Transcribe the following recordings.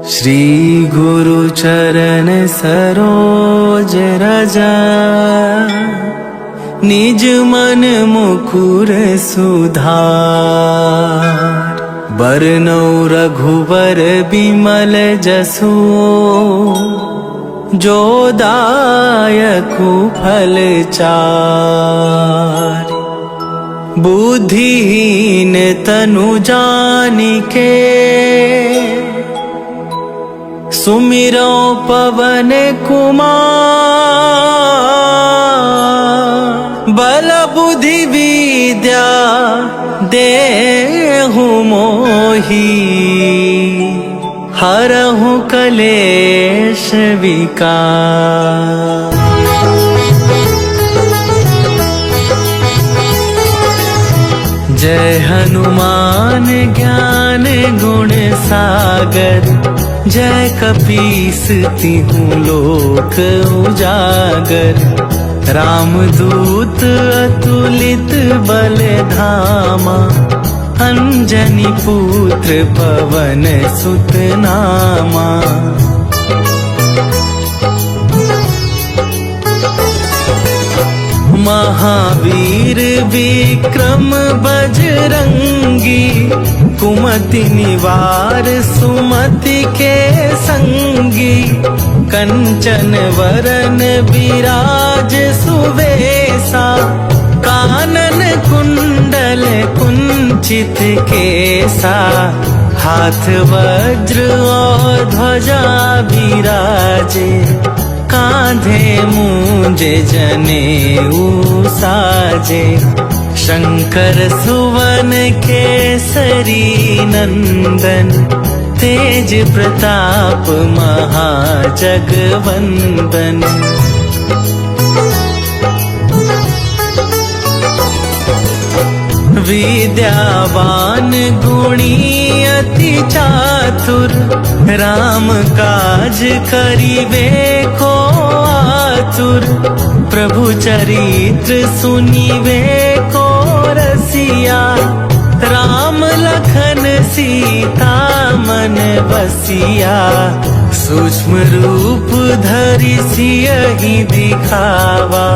श्री गुरु चरण सरोज रजा, निज मन मुकुर सुधार। बरनौ रघुबर बिमल जसु, जो दायकु फल चार। बुद्धिहीन तनु जानिके, सुमिरो पवन कुमार। बल बुद्धि विद्या देहु मोहि, हरहु कलेश विकार। जय हनुमान ज्ञान गुण सागर, जय कपीस तिहु लोक उजागर। रामदूत अतुलित बल धामा, अंजनी पुत्र पवन सुत नामा। महावीर विक्रम बजरंगी, कुमति निवार सुमति के संगी। कंचन वरन विराज सुवेशा, कानन कुंडल कुंचित केसा। हाथ वज्र और ध्वजा विराजे, कांधे मूंजे जनेऊ साजे। शंकर सुवन केसरी नंदन, तेज प्रताप महाजगवंदन। विद्यावान गुणी अति चातुर, राम काज करिबे को आतुर। प्रभु चरित्र सुनिबे को रसिया, राम लखन सीता मन बसिया। सूक्ष्म रूप धरि सियहि दिखावा,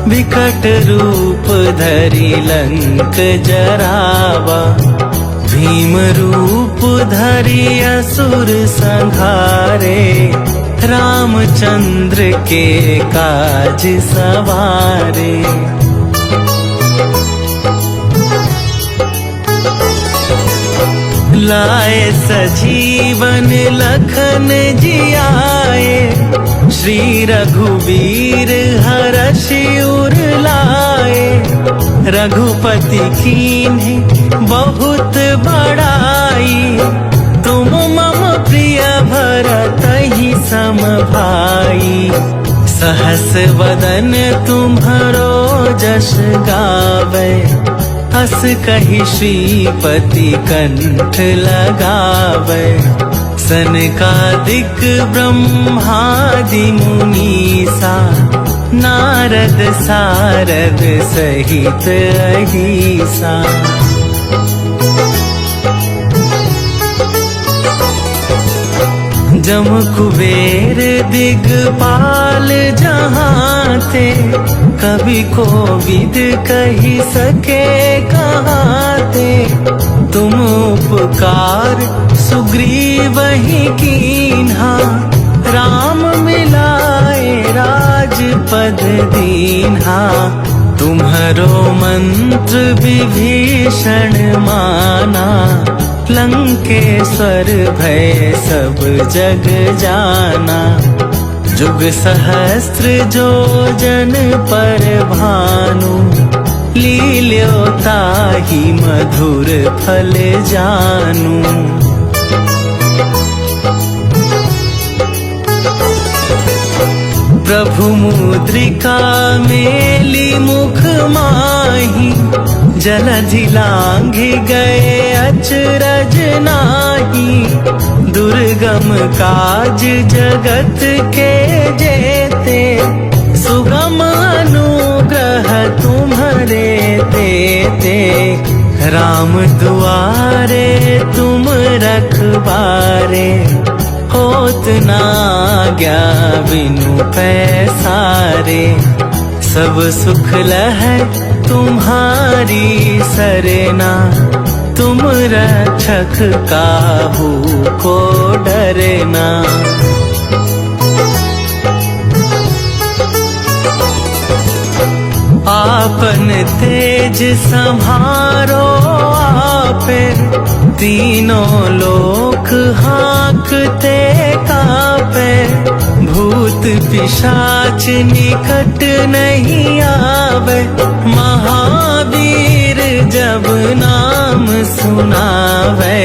विकट रूप धरि लंक जरावा। भीम रूप धरि असुर संहारे, रामचंद्र के काज सवारे। लाए सजीवन लखन जियाए, श्री रघुवीर हरषि उर लाए। रघुपति कीन्हे बहुत बड़ाई, तुम मम प्रिय भरतहि सम भाई। सहस वदन तुम्हरो जस गावे, हस कहि श्रीपति कंठ लगावे। सनकादिक ब्रह्मादि मुनीसा, नारद सारद सहित अहिसा। जम कुबेर दिगपाल जहाँ थे, कभी कोविद कही सके कहाँ थे। तुम उपकार सुग्रीवहि कीन्हा, राम मिलाए राजपद दीन्हा। तुम्हरो मंत्र विभीषण माना, लंकेश्वर भय सब जग जाना। जुग सहस्त्र जो जन पर भानु, लील्यो ताहि मधुर फल जानू। प्रभु मुद्रिका मेली मुख माही, जलधि लांघि गए अचरज नाही। दुर्गम काज जगत के जेते, सुगम अनुग्रह तुम्हरे तेते। राम दुआरे तुम रखबारे, होत ना आज्ञा बिनु पैसारे। सब सुख लहै तुम्हारी सरना, तुम रक्षक काहू को डरना। आपन तेज संभारो आपे, तीनों लोक हाँकते कापे। भूत पिशाच निकट नहीं आवे, महावीर जब नाम सुनावे।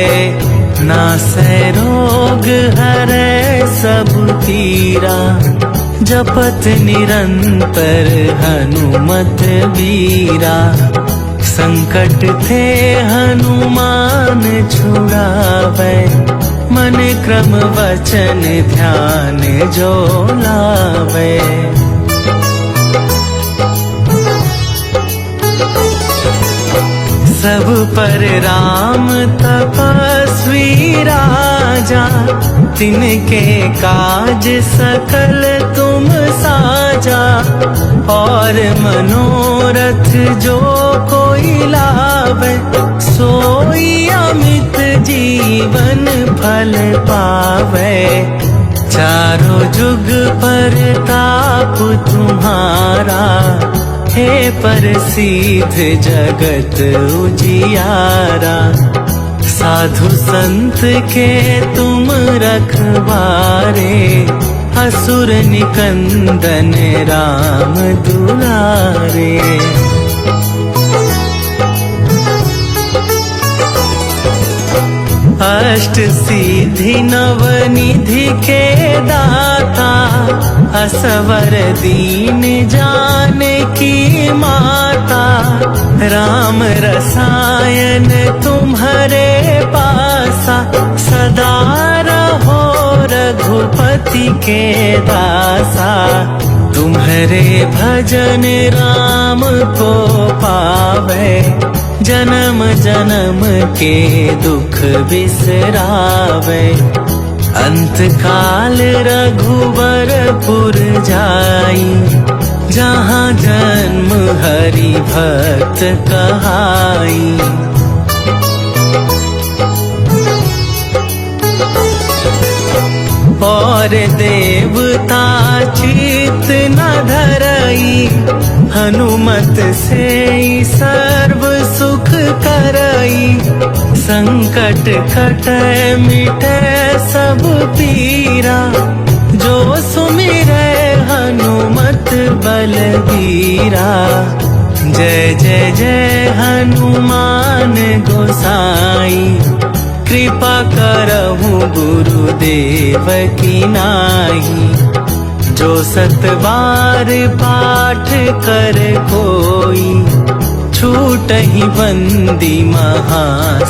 नासै रोग हरै सब पीरा, जपत निरंतर हनुमत बीरा। संकट थे हनुमान छुड़ावे, मन क्रम वचन ध्यान जो लावे। सब पर राम तपस्वी राजा, तिनके काज सकल तुम साजा। और मनोरथ जो कोई लावे, सोई अमित जीवन फल पावे। चारों जुग परताप तुम्हारा, हे प्रसिद्ध जगत उजियारा। साधु संत के तुम रखवारे, असुर निकंदन राम दुलारे। अष्ट सिद्धि नवनिधि के दाता, असवर दीन जानकी माता। राम रसायन तुम्हारे पासा, सदा रहो रघुपति के दासा। तुम्हारे भजन राम को पावे, जन्म जन्म के दुख बिसरावे। अंत काल रघुवरपुर जाई, जहाँ जन्म हरि भक्त कहाई। और देवता चित न धरई, हनुमत से सर्व सुख करई। संकट कटै मिटै सब पीरा, जो सुमिरै हनुमत बलबीरा। जय जय जय हनुमान गोसाई, कृपा करहु गुरुदेव की नाई। जो सत बार पाठ कर कोई, छूटहि बंदी महा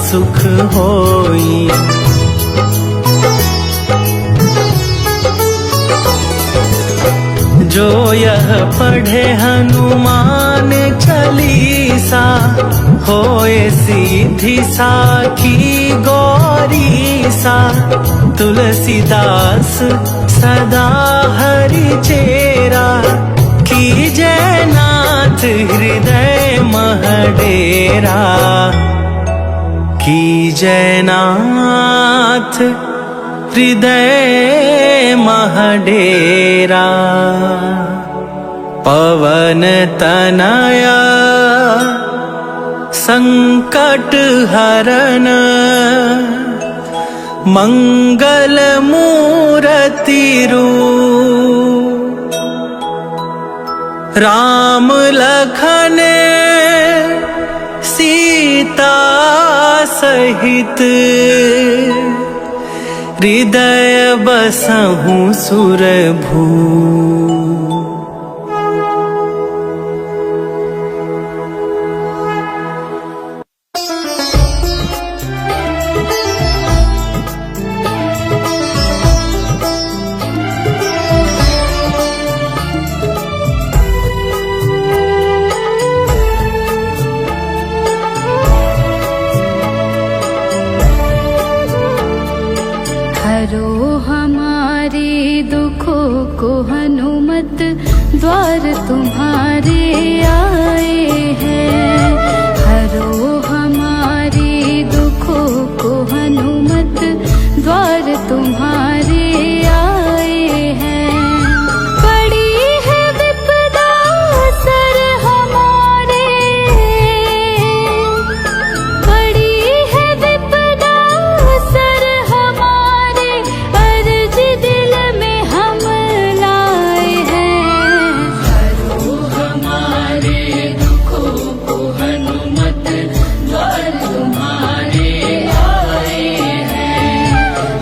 सुख होई। जो यह पढ़े हनुमान चालीसा, होए सीधी साखी गौरीसा। तुलसीदास सदा हरि चेरा, कीजय नाथ हृदय महडेरा। कीजय नाथ हृदय महडेरा। पवन तनया संकट हरन, मंगल मूरति रूप। राम लखन सीता सहित, हृदय बसहु सुरभू। हरो हमारे दुखों को हनुमत द्वार तुम्हारे आए हैं। हरो हमारे दुखों को हनुमत द्वार तुम्हारे आए हैं। पड़ी है विपदा सर हमारे, पड़ी है विपदा सर हमारे, अर्ज दिल में हम लाए हैं। हरो हमारे दुखों को हनुमत द्वार तुम्हारे आए हैं।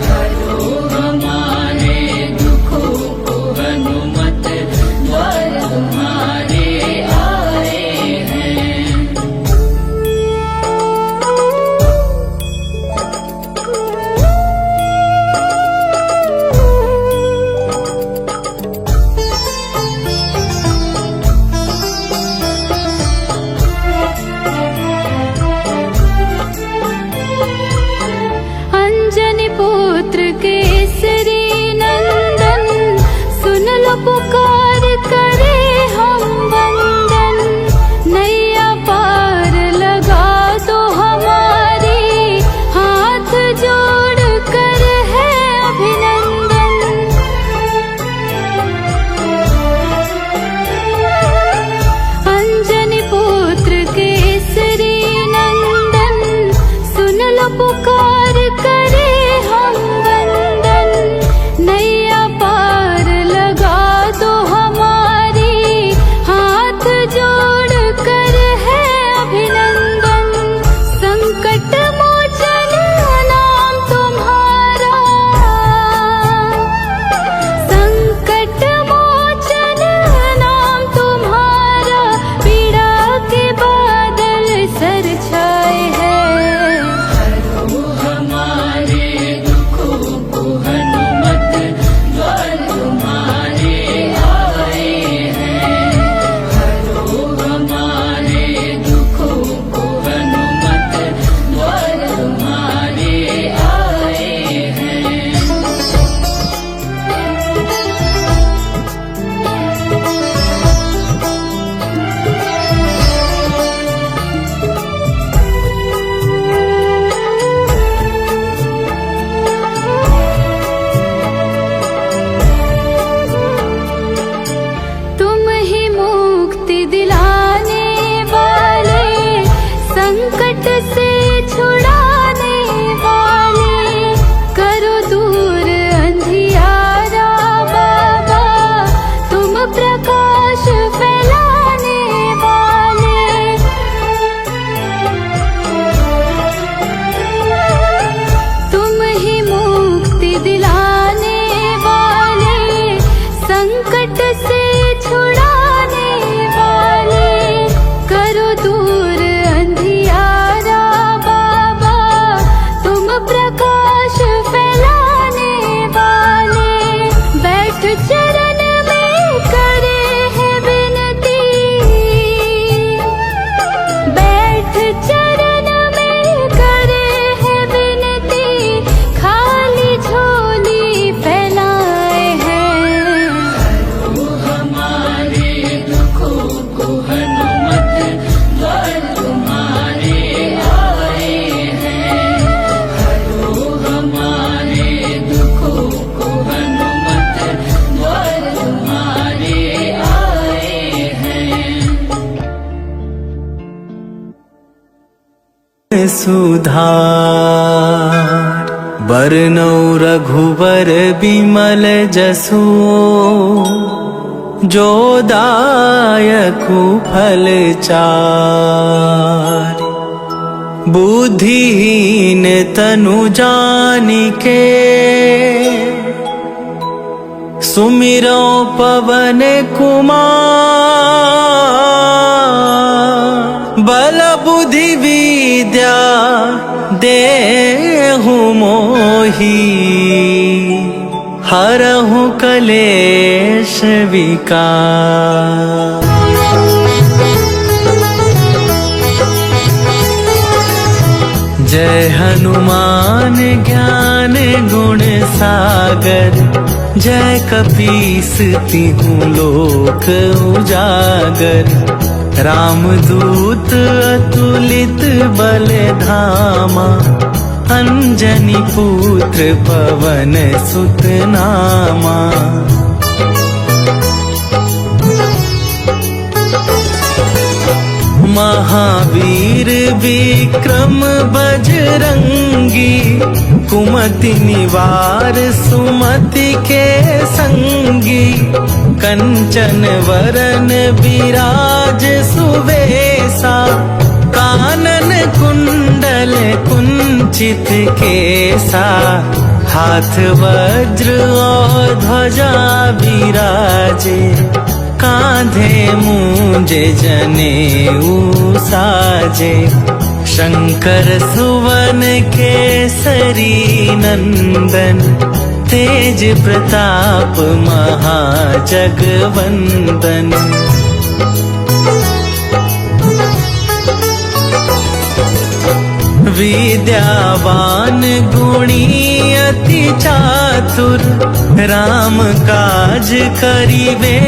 हरो हमारे दुखों को हनुमत द्वार तुम्हारे आए हैं। अंजनी पुत्र केसरी नंदन, सुन लो पुकार करे हम वंदन। नैया पार लगा दो हमारी, हाथ जोड़ कर है अभिनंदन। अंजनी पुत्र केसरी नंदन, सुन लो पुकार करे हम वंदन। नैया पार लगा दो हमारी, हाथ जोड़ कर है अभिनंदन। संकट मोचन नाम तुम्हारा, संकट मोचन नाम तुम्हारा, पीड़ा के बादल सर छाए हैं। हरो हमारे दुखों को हनुमत द्वार तुम्हारे आए हैं। हरो हमारे दुखों को हनुमत द्वार तुम्हारे आए हैं। तुम ही मुक्ति दिलाने वाले, संकट से छुड़ाने वाले, करो दूर अंधियारा बाबा, तुम प्रकाश फैलाने वाले। तुम ही मुक्ति दिलाने वाले, संकट से छुड़ाने वाले, करो दूर अंधियारा बाबा, तुम प्रकाश फैलाने वाले। बैठ चरण में करे है विनती, बैठ चरण में करे है विनती, खाली झोली फैलाए हैं। हरो हमारे दुखों को हनुमत द्वार तुम्हारे आए हैं। हरो हमारे दुखों को हनुमत द्वार तुम्हारे आए हैं। सुधार बरनौ रघुवर बिमल जसु, जो दायकु फल चार। बुद्धिहीन तनु जानिके, सुमिरो पवन कुमार। बल बुद्धि विद्या देहु मोहि, हरहु कलेश विकार। जय हनुमान ज्ञान गुण सागर, सागर, जय कपीस तिहु लोक उजागर। रामदूत अतुलित बल धामा, अंजनी पुत्र पवन सुत नामा। महावीर विक्रम बजरंगी, कुमति निवार सुमति के संगी। कंचन वरन विराज सुवेशा, कानन कुंडल कुंचित केसा। हाथ वज्र और ध्वजा विराजे, कांधे मूंजे जनेऊ साजे। शंकर सुवन केसरी नंदन, तेज प्रताप महाजगवंदन। विद्यावान गुणी अति चातुर, राम काज करिबे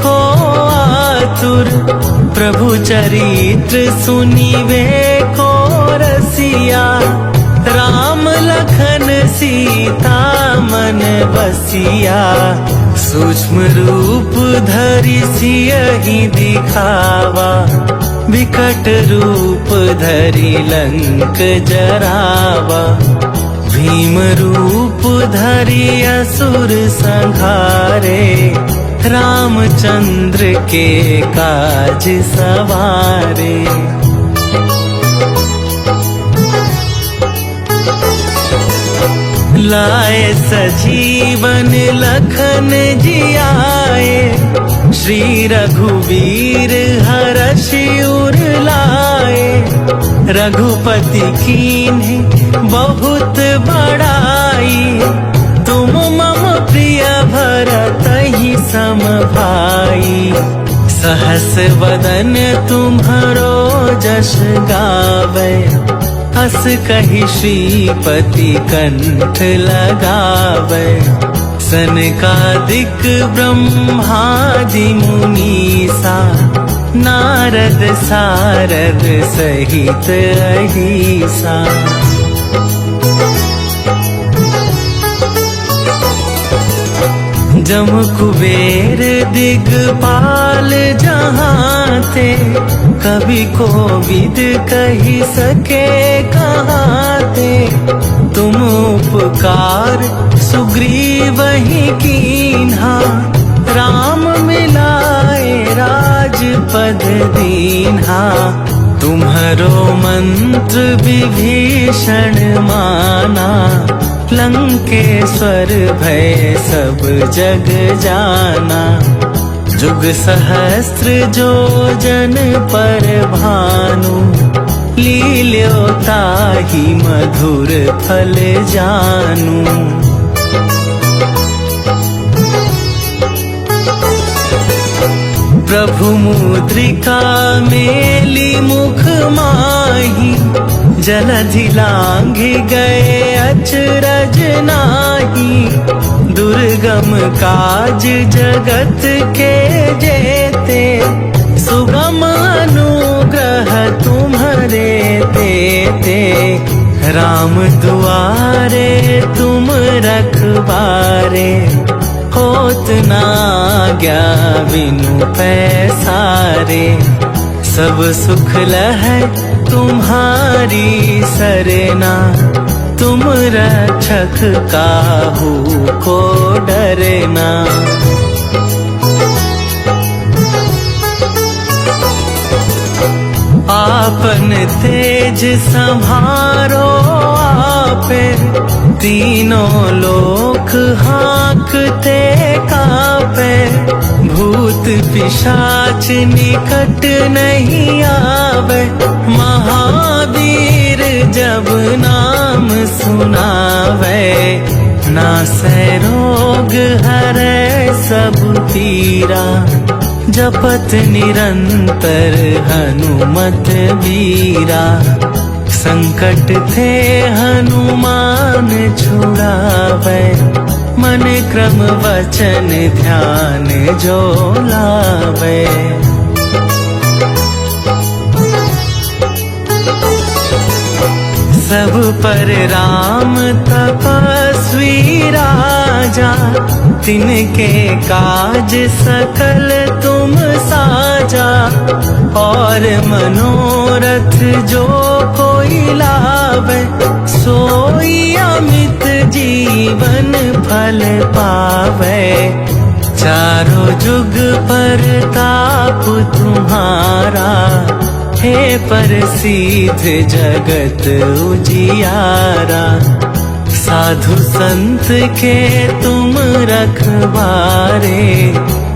को आतुर। प्रभु चरित्र सुनिबे को रसिया, राम लखन सीता मन बसिया। सूक्ष्म रूप धरि सियहि दिखावा, विकट रूप धरि लंक जरावा। भीम रूप धरि असुर संहारे, रामचंद्र के काज सवारे। लाए सजीवन लखन जियाए, श्री रघुवीर हरषि उर लाए। रघुपति कीन्ही बहुत बड़ाई, तुम मम प्रिय भरतहि सम भाई। सहस वदन तुम्हरो जस गावे, हस कहि श्रीपति कंठ लगावे। सनकादिक ब्रह्मादि मुनीसा, नारद सारद सहित अहिसा। जम कुबेर दिगपाल जहाँ थे, कवि कोविद कही सके कहाँ थे। तुम उपकार सुग्रीवहि कीन्हा, राम मिलाए राजपद दीन्हा। तुम्हरो मंत्र विभीषण माना, लंकेश्वर भय सब जग जाना। जुग सहस्त्र जो जन पर भानु, लील्यो ताहि मधुर फल जानू। प्रभु मुद्रिका मेली मुख माही, जलधि लांघि गए अचरज नाही। दुर्गम काज जगत के जेते, सुगम अनुग्रह तुम्हरे तेते। राम दुआरे तुम रखबारे, होत न आज्ञा बिनु पैसारे। सब सुख लहै तुम्हारी सरना, तुम रक्षक काहू को डरना। आपन तेज संभारो आपे, तीनों लोक हाँकते कापे। भूत पिशाच निकट नहीं आवे, महावीर जब नाम सुनावे। नासै रोग हरै सब पीरा, जपत निरंतर हनुमत बीरा। संकट थे हनुमान छुड़ावे, मन क्रम वचन ध्यान जो लावे। सब पर राम तपस्वी राजा, तिनके काज सकल तुम साजा। और मनोरथ जो कोई लावे, सोई अमित जीवन फल पावे। चारों जुग पर ताप तुम्हारा, हे प्रसिद्ध जगत उजियारा। साधु संत के तुम रखवारे,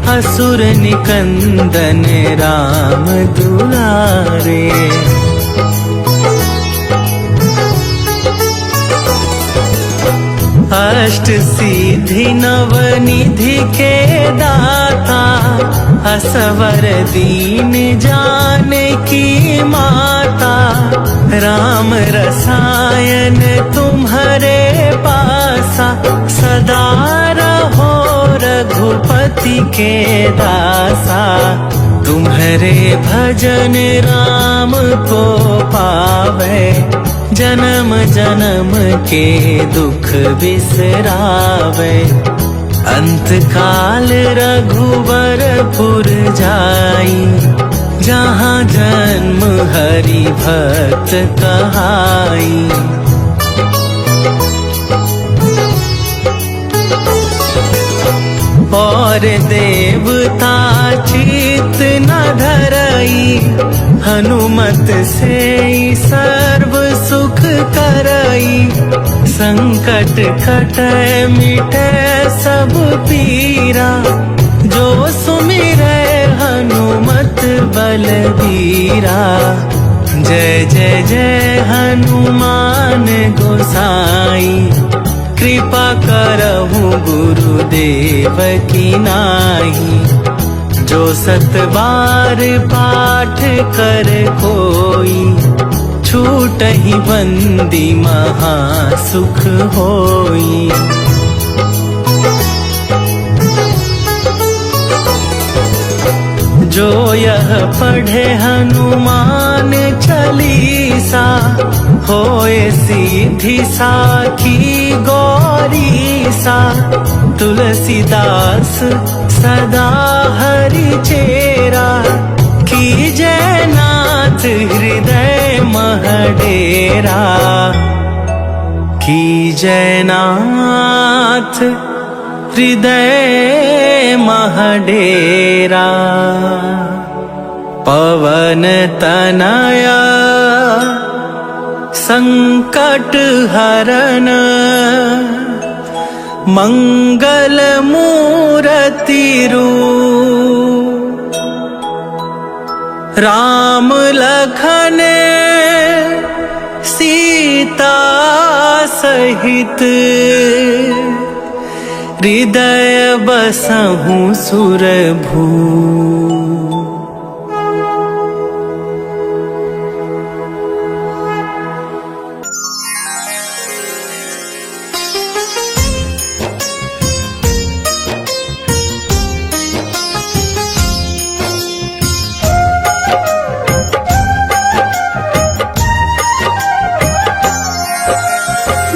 असुर निकंदन राम दुलारे। अष्ट सिद्धि नवनिधि के दाता, असवर दीन जानकी माता। राम रसायन तुम्हारे पासा, सदा रहो रघुपति के दासा। तुम्हारे भजन राम को पावे, जन्म जन्म के दुख बिसरावे। अंत काल रघुवरपुर जाई, जहाँ जन्म हरि भक्त कहाई। और देवता चित न धरई, हनुमत से सर्व सुख करई। संकट कटै मिटै सब पीरा, जो सुमिरै हनुमत बलबीरा। जय जय जय हनुमान गोसाई, कृपा करहु गुरुदेव की नाई। जो सत बार पाठ कर कोई, छूटहि बंदी महा सुख होई। जो यह पढ़े हनुमान चालीसा, होए सीधी साखी गौरीसा। तुलसीदास सदा हरि चेरा, कीजय नाथ हृदय महडेरा। कीजय नाथ हृदय महडेरा। पवन तनया संकट हरन, मंगल मूर्ति रूप। राम लखन सीता सहित, हृदय बसहु सुरभू।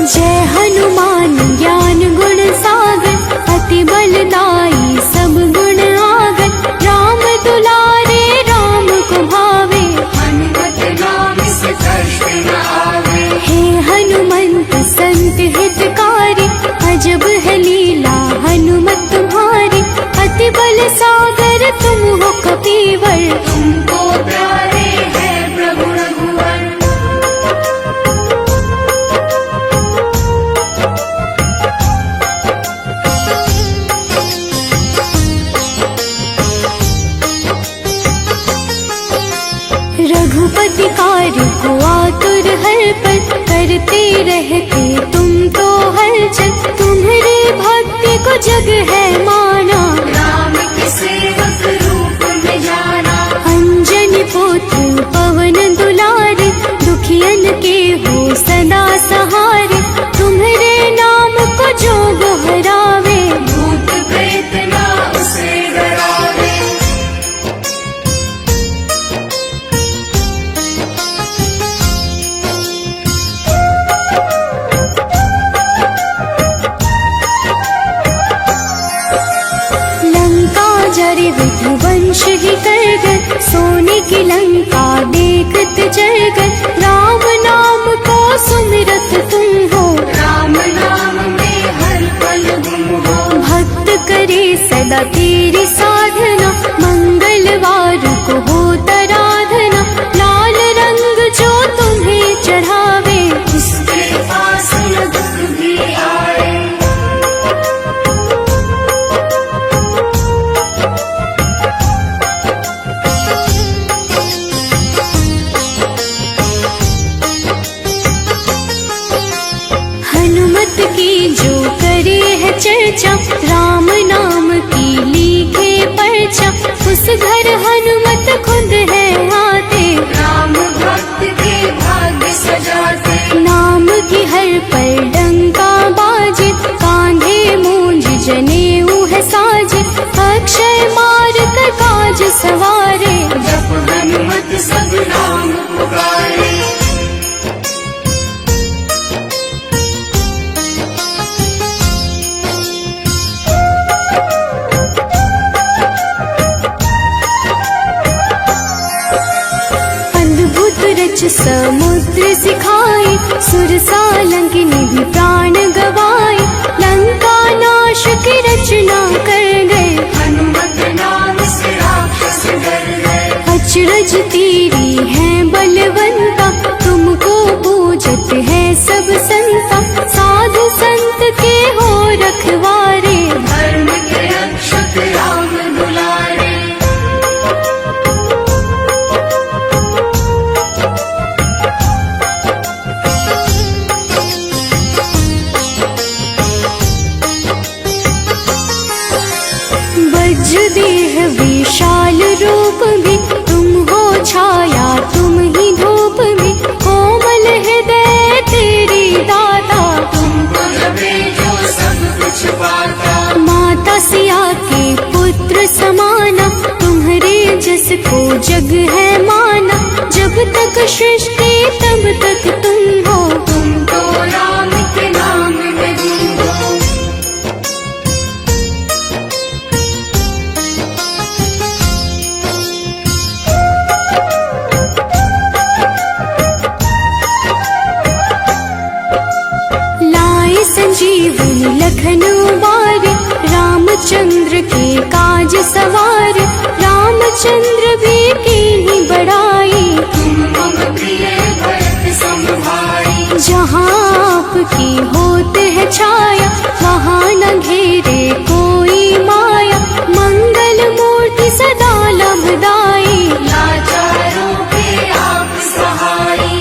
जय हनुमान ज्ञान गुण सागर, अति बलदाई सब गुण आगर। राम दुलारे राम को भावे, हनुमत नाम से कष्ट न आवे। हे हनुमंत संत हितकारी, अजब है लीला हनुमत तुम्हारी। अति बल सागर तुम हो कपीवर, तुमको प्यारे है प्रभु रघुवर। रघुपति कार्य को आतुर हर पल, करते रहते तुम तो हलचल। तुम्हारी भक्ति को जग है माना, राम के सेवक रूप में जाना। अंजनी पुत्र पवन दुलारे, दुखियन के हो सदा सहारे। तुम्हारे नाम को जो गोहरावे, वंश ही कर गए, सोने की लंका देखत जल गए। राम नाम को सुमिरत तुम हो, राम नाम में हर पल गुम हो। भक्त करे सदा तेरी साधना, मंगलवार को हो आराधना। लाल रंग जो तुम्हें चढ़ावे, उसके पास न दुख भी आए। हनुमत की जो करे है चर्चा, राम नाम की लिखे पर्चा। उस घर हनुमत खुद है आते, राम भक्त के भाग्य सजाते। नाम की हर पर डंका बाजे, कांधे मूंज जनेऊ है साजे। अक्षय मार्ग काज सवारे, जप हनुमत सब नाम पुकारे। अद्भुत रच समुद्र सिखाए, सुर सालंकिनी भी प्राण गवाए। लंका नाश की रचना कर गए, हनुमत नाम से राक्षस डर गए। अचरज तेरी है बलवंता, तुमको पूजत है सब संता। साधु संत के हो रखवारे, धर्म के रक्षक राम दुलारे। वज्र देह विशाल रूप भी, तुम हो छाया तुम ही धूप भी। कोमल हृदय तेरी दाता, तुमको जबे जो सब कुछ पाता। माता सिया के पुत्र समाना, तुम्हारे जस को जग है माना। जब तक सृष्टि तब तक तुम हो, तुमको राम के नाम में गुम हो। लाए संजीवनी लखन उबारे, रामचंद्र के काज सवार। रामचंद्र भी कीन्ही बड़ाई, तुम मम प्रिय भरत सम भाई। जहाँ आपकी होते है छाया, वहाँ न घेरे कोई माया। मंगल मूर्ति सदा लाभदाई, लाचारों के आप सहाई।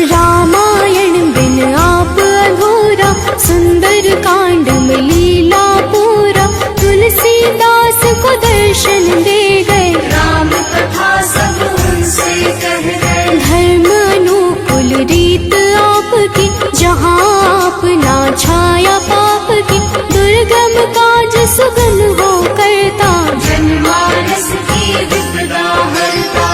रामायण बिन आप अधूरा, सुंदर कांड में लीला पूरा। तुलसीदास को दर्शन दे गए, राम कथा सब उनसे कह गए। धर्म अनुकूल रीत आपकी, जहाँ अपना छाया पाप की। दुर्गम काज सुगम हो करता, जनमानस की विपदा हरता।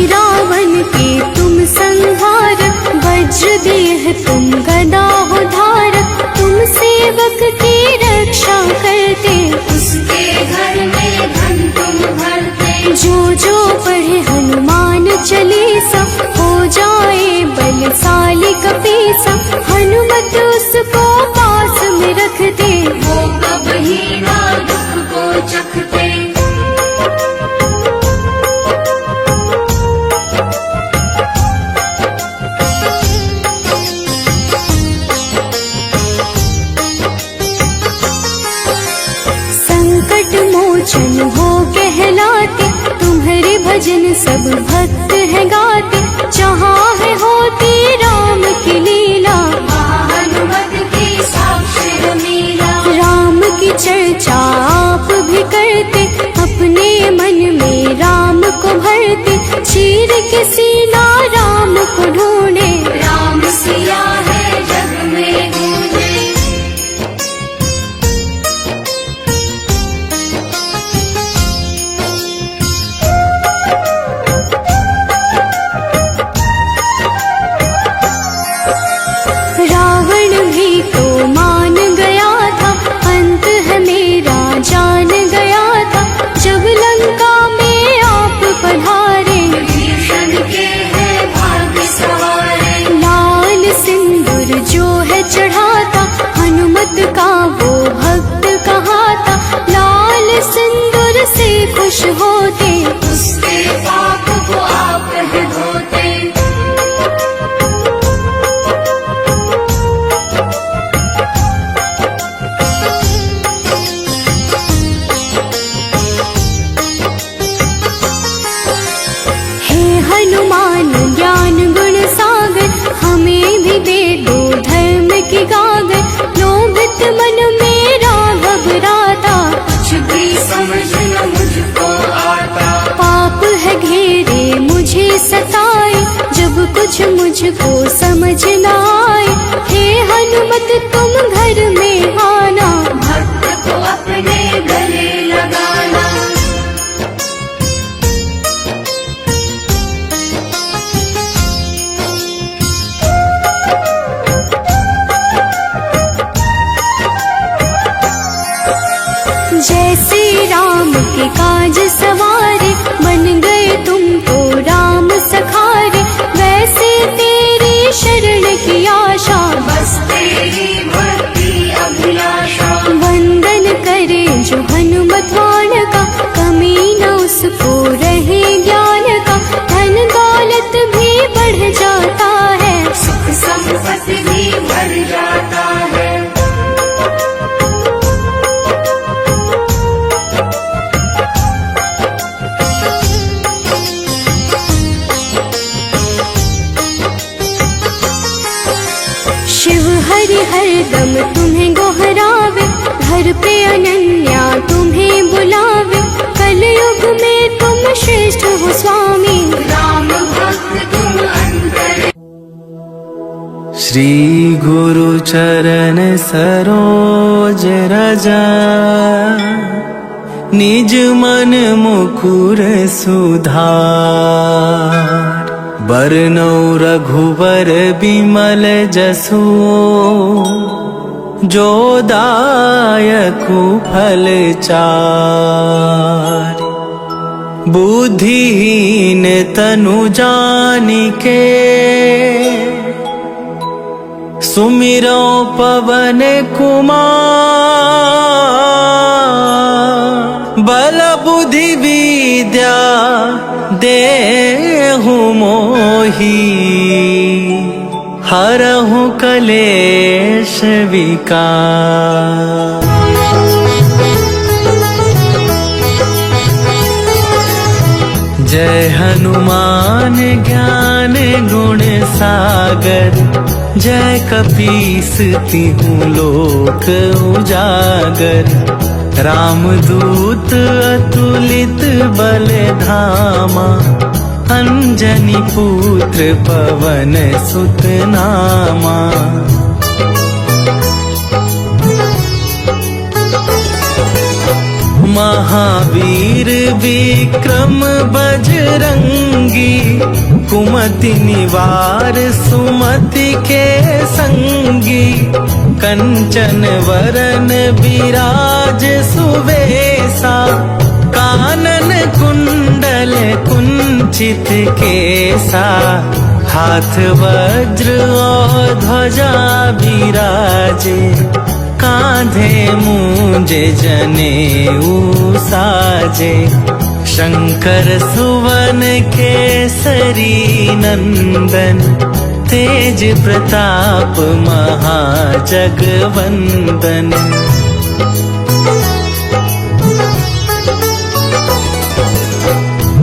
रावण के तुम संहार, वज्र देह तुम गदा हो धार। तुम सेवक की रक्षा करते, उसके घर में धन तुम भरते। जो पढ़े हनुमान चालीसा, हो जाए बलशाली कपीसा। हनुमत उसको पास में रखते, वो कभी ना दुख को चखते। संकट मोचन हो कहलाते, तुम्हारे भजन सब भक्त है गाते। जहाँ है होती राम की लीला, हनुमत की साक्षी मीरा। राम की चर्चा आप भी करते, अपने मन में राम को भरते। चीर के सीना राम खुश होते, उसके पाप को आप है धोते। हे हनुमान ज्ञान गुण सागर, हमें भी दे दो धर्म की गागर। लोभित मन मेरा घबराता, कुछ भी समझ न मुझको आता। पाप है घेरे मुझे सताए, जब कुछ मुझको समझ न आए। हे हनुमत तुम घर में आना, भक्त को अपने गले लगाना। जैसे राम के काज सवारे, बन गए तुम तो राम सखारे। वैसे तेरी शरण की आशा, बस तेरी भक्ति अभिलाषा। वंदन करे जो हनुमत वाण का, कमी न उसको रहे ज्ञान का। धन दौलत भी बढ़ जाता है, सुख संपत्ति भी बढ़ जाता है। शिव हरि हरदम तुम्हें गोहरावे, घर पे अनन्या तुम्हें बुलावे। कलयुग में तुम श्रेष्ठ हो स्वामी, राम भक्त तुम अंतर। श्री गुरु चरण सरोज रजा, निज मन मुकुर सुधार। बरनौ रघुबर बिमल जसु, जो दायकु फल चार। बुद्धिहीन तनु जानिके, सुमिरो पवन कुमार। बल बुद्धि विद्या देहु मोहि, हरहु कलेश विकार। जय हनुमान ज्ञान गुण सागर, जय कपीस तिहुँ लोक उजागर। रामदूत अतुलित बल धामा, अंजनी पुत्र पवन सुत नामा। महावीर विक्रम बजरंगी, कुमति निवार सुमति के संगी। कंचन वरन विराज सुवेशा, कानन कुंडल कुंचित केसा। हाथ वज्र और ध्वजा विराजे, कांधे मूंज जनेऊ साजे। शंकर सुवन केसरी नंदन, तेज प्रताप महाजगवंदन।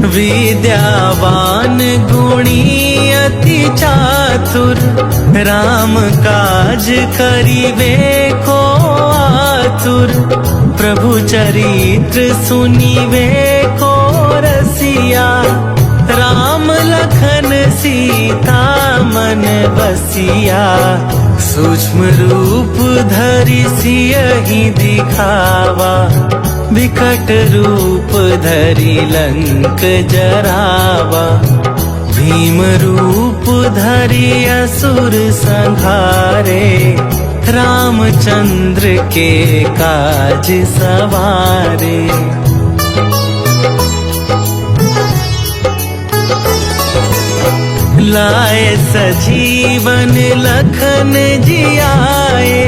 विद्यावान गुणी अति चातुर, राम काज करिवे को आतुर। प्रभु चरित्र सुनिवे को रसिया, राम लखन सीता मन बसिया। सूक्ष्म रूप धरि सियहि दिखावा, विकट रूप धरि लंक जरावा। भीम रूप धरि असुर संहारे, रामचंद्र के काज सवारे। लाए सजीवन लखन जियाए,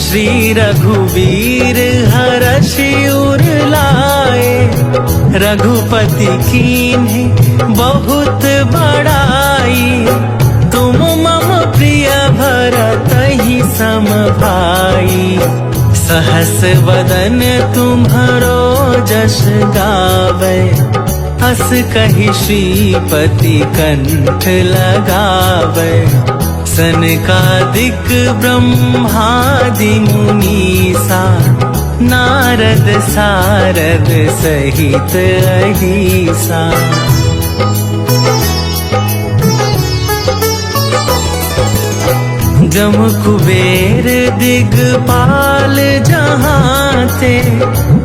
श्री रघुवीर हरषि उर लाए। रघुपति कीन्हे बहुत बड़ाई। तुम मम प्रिय भरतहि सम भाई। सहस वदन तुम्हरो जस गावे। अस कहि श्रीपति कंठ लगावे। सनकादिक ब्रह्मादि मुनीसा। नारद सारद सहित अहिसा। जम कुबेर दिगपाल जहाँ ते।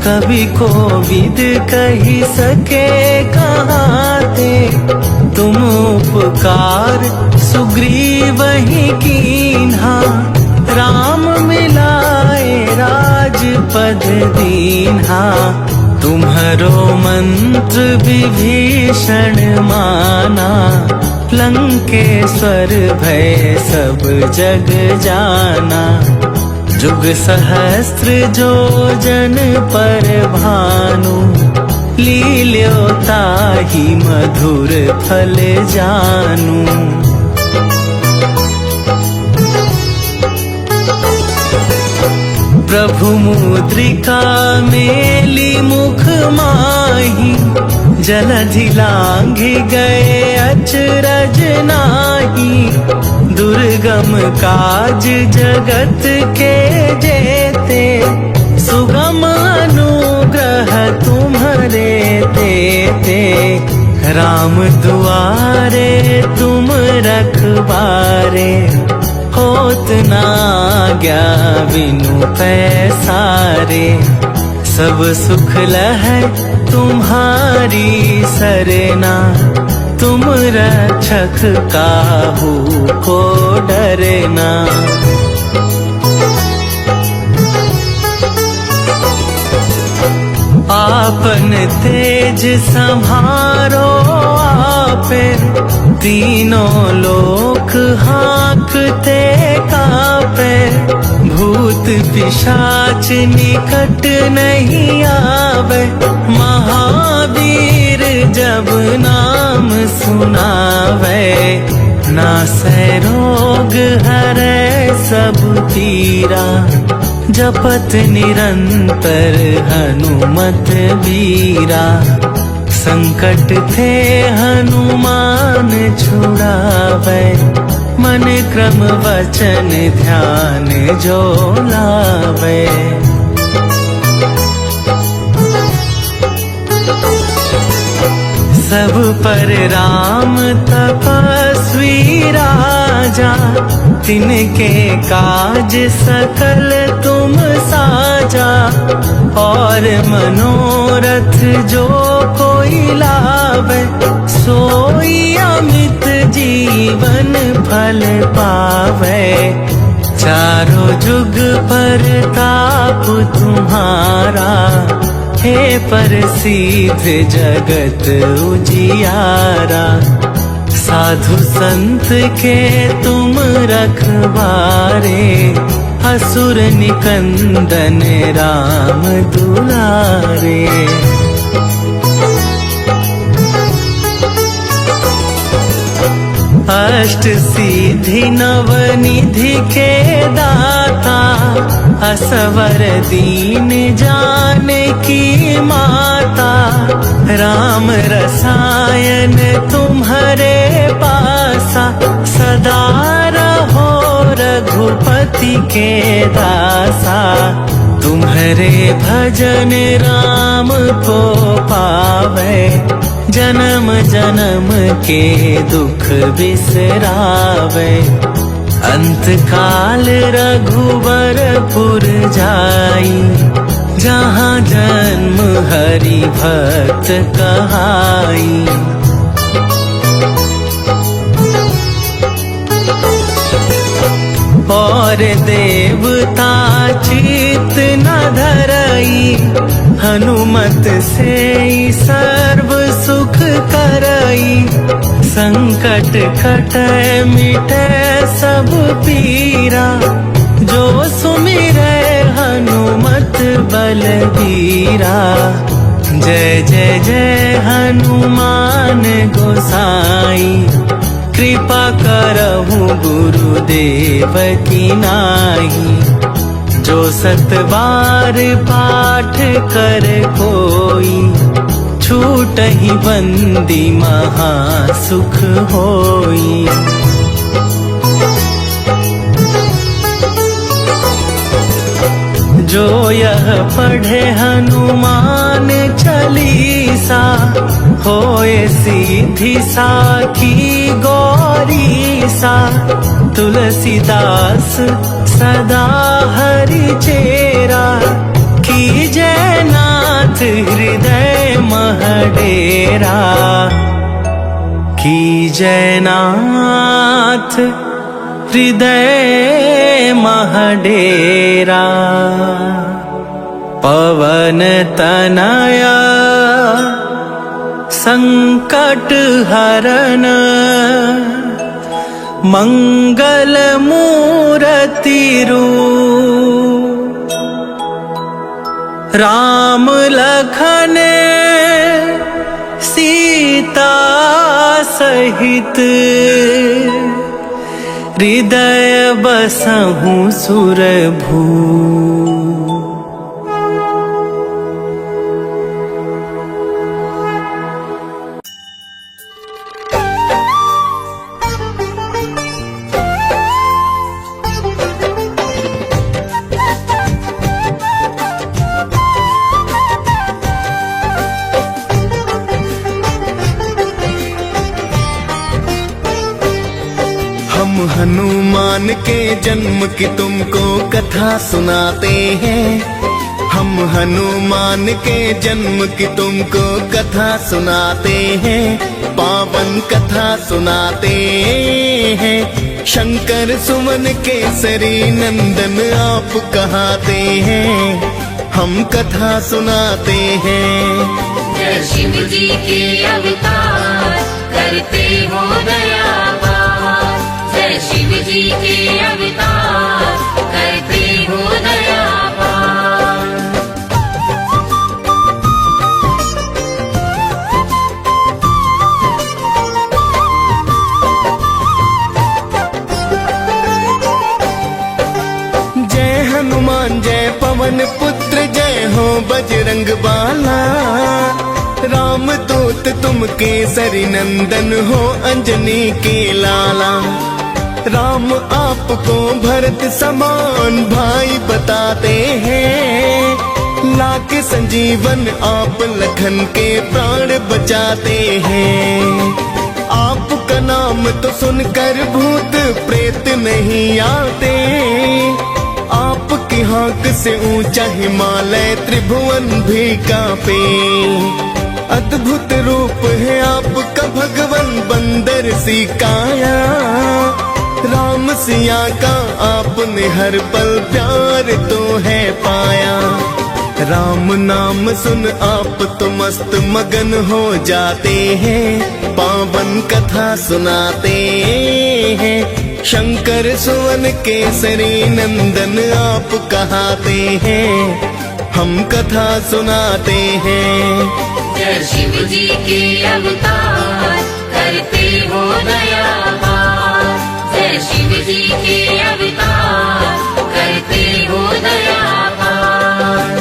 कवि कोविद कही सके कहाँ ते। तुम उपकार सुग्रीवहि कीन्हा। राम मिलाए राजपद दीन्हा। तुम्हरो मंत्र विभीषण माना। लंकेश्वर भय सब जग जाना। जुग सहस्त्र जो जन पर भानु। लील्यो ताहि मधुर फल जानू। प्रभु मुद्रिका मेली मुख माही। जलधि लांघि गए अचरज नाही। दुर्गम काज जगत के जेते। सुगम अनुग्रह तुम्हरे देते। राम दुआरे तुम रखवारे। होत न आज्ञा बिनु पैसारे। सब सुख लहै तुम्हारी सरना। तुम रक्षक काहू को डरना। आपन तेज सम्हारो आपे। तीनों लोक हाँकते कापे। भूत पिशाच निकट नहीं आवे। महावीर जब नाम सुनावे। नासै रोग हरै सब पीरा। जपत निरंतर हनुमत बीरा। संकट थे हनुमान छुड़ावे। मन क्रम वचन ध्यान जो लावे। सब पर राम तपस्वी राजा। तिनके काज सकल तुम साजा। और मनोरथ जो कोई लावे। सोई अमित जीवन फल पावे। चारों जुग पर ताप तुम्हारा। हे प्रसिद्ध जगत उजियारा। साधु संत के तुम रखवारे। असुर निकंदन राम दुलारे। अष्ट सिद्धि नव निधि के दाता। असवर दीन जानकी माता। राम रसायन तुम्हारे पासा। सदा रहो रघुपति के दासा। तुम्हारे भजन राम को पावे। जन्म जन्म के दुख बिसरावे। अंत काल रघुवरपुर जाई। जहाँ जन्म हरि भक्त कहाई। और देवता चित न धरई। हनुमत से सर्व सुख करई। संकट कटै मिटै सब पीरा। जो सुमिरै हनुमत बलबीरा। जय जय जय हनुमान गोसाई, कृपा करहु गुरुदेव की नाई। जो 7 बार पाठ कर कोई, छूटहि बंदी महासुख होई। जो यह पढ़े हनुमान चालीसा, होए सीधी साखी गौरीसा। तुलसीदास सदा हरि चेरा, कीजय नाथ हृदय महडेरा। कीजय नाथ हृदय महडेरा। पवन तनया संकट हरन, मंगल मूरति रूप। राम लखन सीता सहित, हृदय बसहु सुरभू। हम हनुमान के जन्म की तुमको कथा सुनाते हैं। हम हनुमान के जन्म की तुमको कथा सुनाते हैं। पावन कथा सुनाते हैं। शंकर सुमन केसरी नंदन आप कहाते हैं। हम कथा सुनाते हैं। जय शिव जी के अवतार, करते हो दया पार। जय शिव जी के अवतार, करते हो दया पार। जय हनुमान जय पवन पुत्र, जय हो बजरंग बाला। राम दूत तुम केसरी नंदन हो, अंजनी के लाला। राम आपको भरत समान भाई बताते हैं। लाके संजीवन आप लखन के प्राण बचाते हैं। आपका नाम तो सुनकर भूत प्रेत नहीं आते। आपकी हाक से ऊंचा हिमालय त्रिभुवन भी कांपे। अद्भुत रूप है आपका भगवन बंदर सी काया। राम सिया का आपने हर पल प्यार तो है पाया। राम नाम सुन आप तो मस्त मगन हो जाते हैं। पावन कथा सुनाते हैं। शंकर सुवन केसरी नंदन आप कहाते हैं। हम कथा सुनाते हैं। जय शिव जी के अवतार, करते हो दया पार। जय शिव जी के अवतार, करते हो दया पार।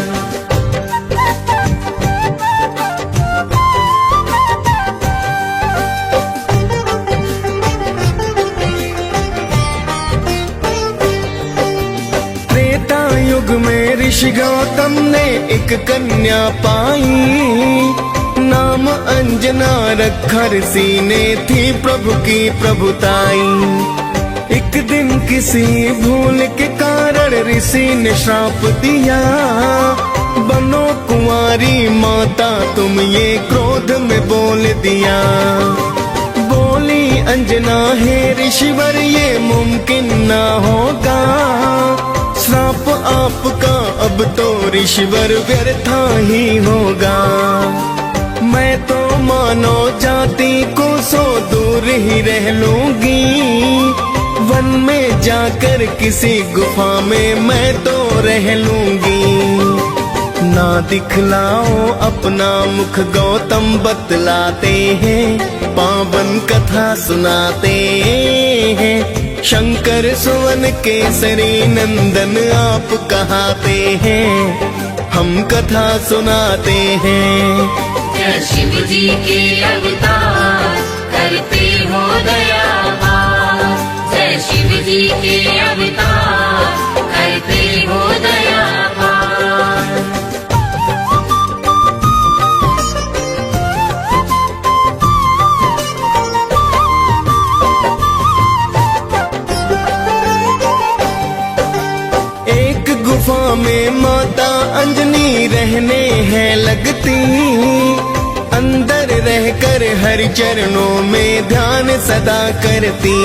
त्रेता युग में ऋषि गौतम ने एक कन्या पाई। नाम अंजना रखा ऋषि ने, थी प्रभु की प्रभुताई। एक दिन किसी भूल के कारण ऋषि ने श्राप दिया। बनो कुंवारी माता तुम, ये क्रोध में बोल दिया। बोली अंजना हे ऋषिवर, ये मुमकिन ना होगा। श्राप आपका अब तो ऋषिवर व्यर्था ही होगा। मैं तो मानव जाति को सो दूर ही रह लूंगी। वन में जाकर किसी गुफा में मैं तो रह लूंगी। ना दिखलाओ अपना मुख गौतम बतलाते हैं, पावन कथा सुनाते हैं। शंकर सुवन केसरी नंदन आप कहाते हैं, हम कथा सुनाते हैं। जय शिव जी के अवतार करते हो दयावार, जय शिव जी के अवतार करते हो दयावार। एक गुफा में माता अंजनी रहने हैं लगती, अंदर रहकर हरि चरणों में ध्यान सदा करती।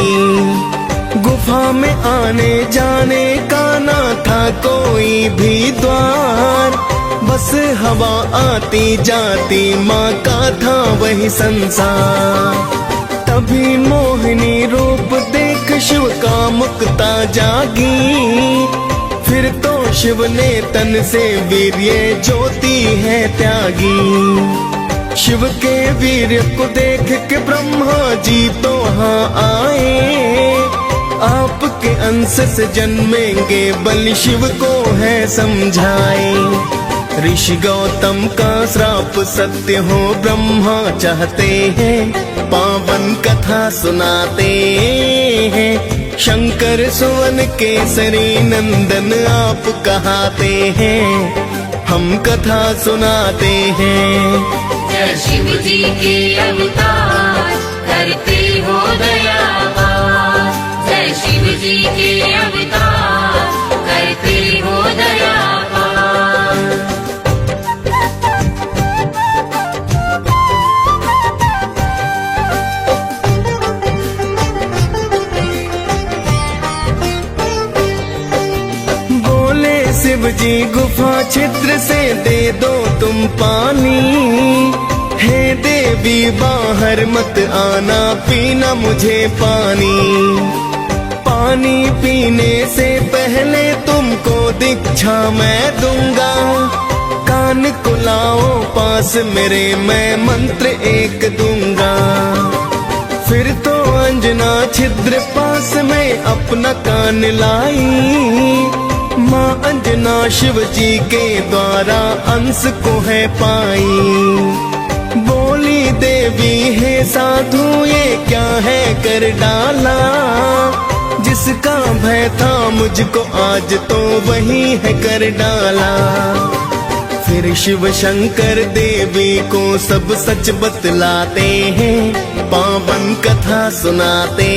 गुफा में आने जाने का ना था कोई भी द्वार, बस हवा आती जाती माँ का था वही संसार। तभी मोहिनी रूप देख शिव का मुक्ता जागी, फिर तो शिव ने तन से वीर्य ज्योति है त्यागी। शिव के वीर्य को देख के ब्रह्मा जी तो वहाँ आए, आपके अंश से जन्मेंगे बलि शिव को है समझाए। ऋषि गौतम का श्राप सत्य हो ब्रह्मा चाहते हैं, पावन कथा सुनाते हैं। शंकर सुवन केसरी नंदन आप कहाते हैं, हम कथा सुनाते हैं। जय शिव जी के अवतार करते हो दयावार, जय शिव जी के अवतार करते हो दयावार। शिव जी गुफा छिद्र से दे दो तुम पानी, हे देवी बाहर मत आना पीना मुझे पानी। पानी पीने से पहले तुमको दीक्षा मैं दूंगा, कान को लाओ पास मेरे मैं मंत्र एक दूंगा। फिर तो अंजना छिद्र पास में अपना कान लाई, माँ अंजना शिव जी के द्वारा अंश को है पाई। बोली देवी हे साधु ये क्या है कर डाला, जिसका भय था मुझको आज तो वही है कर डाला। फिर शिव शंकर देवी को सब सच बतलाते हैं, पावन कथा सुनाते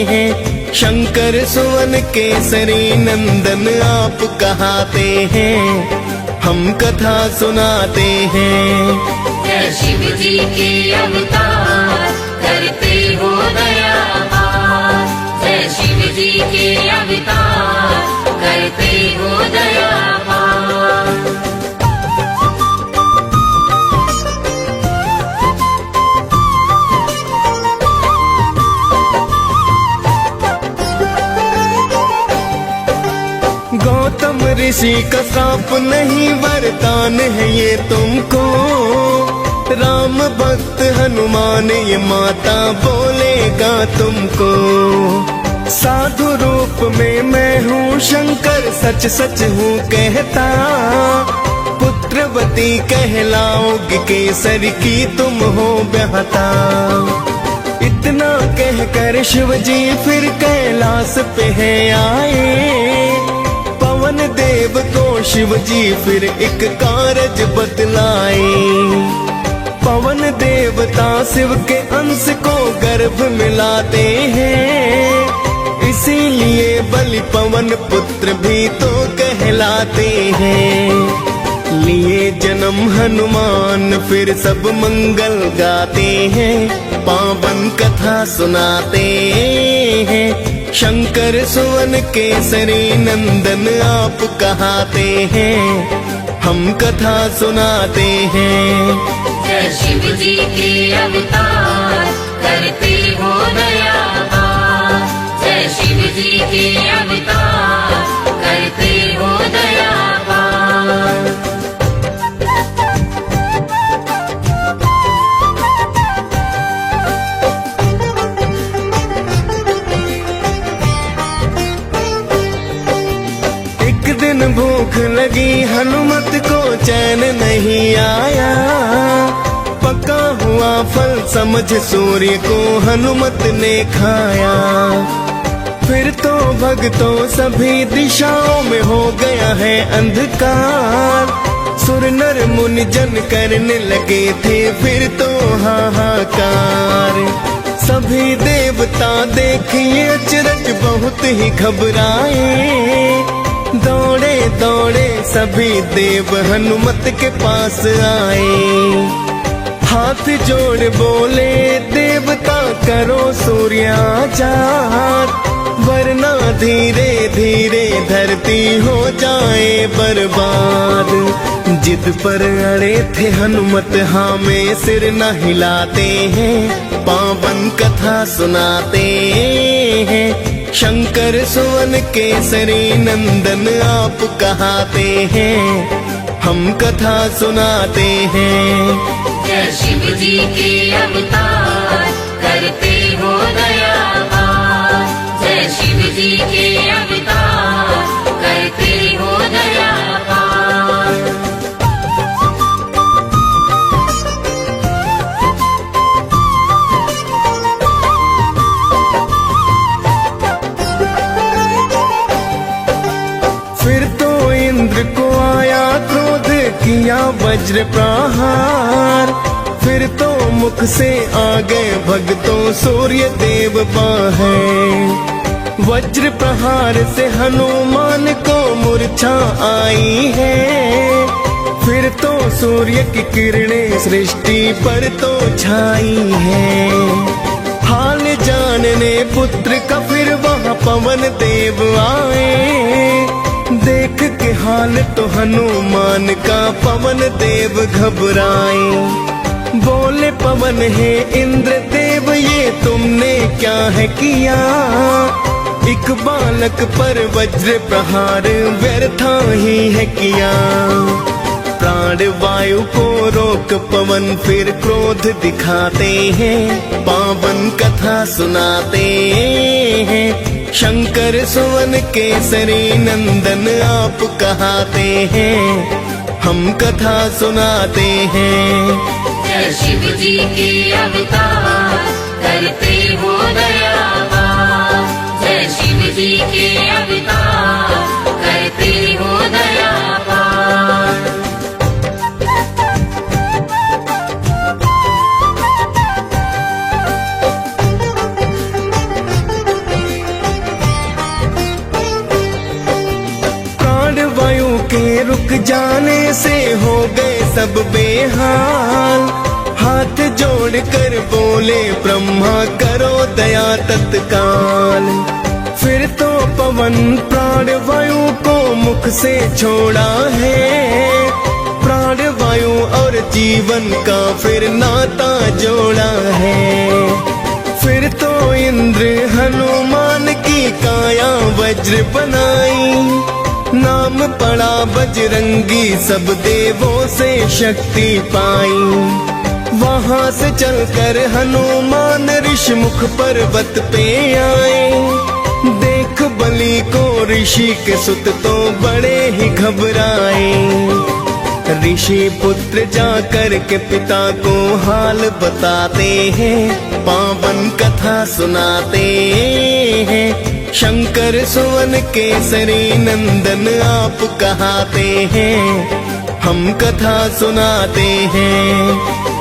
हैं। शंकर सुवन केसरी नंदन आप कहाते हैं, हम कथा सुनाते हैं। जय शिव जी के अवतार करते हो दयावार, जय शिव जी के अवतार करते हो दयावार। गौतम ऋषि का श्राप नहीं वरदान है ये तुमको, राम भक्त हनुमान ये माता बोलेगा तुमको। साधु रूप में मैं हूँ शंकर सच सच हूँ कहता, पुत्रवती कहलाओगे केसर की तुम हो ब्याहता। इतना कहकर शिव जी फिर कैलाश पे है आए, पवन देव को शिव जी फिर एक कारज बतलाए। पवन देवता शिव के अंश को गर्भ मिलाते हैं, इसीलिए बलि पवन पुत्र भी तो कहलाते हैं। लिए जन्म हनुमान फिर सब मंगल गाते हैं, पावन कथा सुनाते हैं। शंकर सुवन केसरी नंदन आप कहाते हैं, हम कथा सुनाते हैं। जय शिव जी के अवतार करते हो दयावार, जय शिव जी के अवतार करते हो दयावार। दिन भूख लगी हनुमत को चैन नहीं आया, पका हुआ फल समझ सूर्य को हनुमत ने खाया। फिर तो भक्तों सभी दिशाओं में हो गया है अंधकार, सुर नर मुनि जन करने लगे थे फिर तो हाहाकार। सभी देवता देखिए अचरज बहुत ही घबराए, दौड़े दौड़े सभी देव हनुमत के पास आए। हाथ जोड़ बोले देवता करो सूर्याचार, वरना धीरे धीरे धरती हो जाए बर्बाद। जिद पर अड़े थे हनुमत हाँ में सिर न हिलाते हैं, पावन कथा सुनाते हैं। शंकर सुवन केसरी नंदन आप कहाते हैं, हम कथा सुनाते हैं। जय शिव जी के अवतार करते हो दयावार, जय शिव जी के अवतार करते हो दयावार। फिर तो इंद्र को आया क्रोध किया वज्र प्रहार, फिर तो मुख से आ गए भक्तों सूर्य देव बाहें। वज्र प्रहार से हनुमान को मूर्छा आई है, फिर तो सूर्य की किरणें सृष्टि पर तो छाई है। हाल जानने पुत्र का फिर वहाँ पवन देव आए, देख के हाल तो हनुमान का पवन देव घबराए। बोले पवन है इंद्र देव ये तुमने क्या है किया, एक बालक पर वज्र प्रहार व्यर्था ही है किया। प्राण वायु को रोक पवन फिर क्रोध दिखाते हैं, पावन कथा सुनाते हैं। शंकर सुवन केसरी नंदन आप कहाते हैं, हम कथा सुनाते हैं। जय शिव जी के अवतार करते हो दयावार, जय शिव जी के अवतार करते हो दयावार। प्राणवायु के रुक जाने से हो गए सब बेहाल, हाथ जोड़ कर बोले ब्रह्मा करो दया तत्काल। फिर तो पवन प्राणवायु को मुख से छोड़ा है, प्राणवायु और जीवन का फिर नाता जोड़ा है। फिर तो इंद्र हनुमान की काया वज्र बनाई, नाम पड़ा बजरंगी सब देवों से शक्ति पाई। वहाँ से चलकर हनुमान ऋषि मुख पर्वत पे आए, देख बलि को ऋषि के सुत तो बड़े ही घबराए। ऋषि पुत्र जाकर के पिता को हाल बताते हैं, पावन कथा सुनाते हैं। शंकर सुवन केसरी नंदन आप कहाते हैं, हम कथा सुनाते हैं।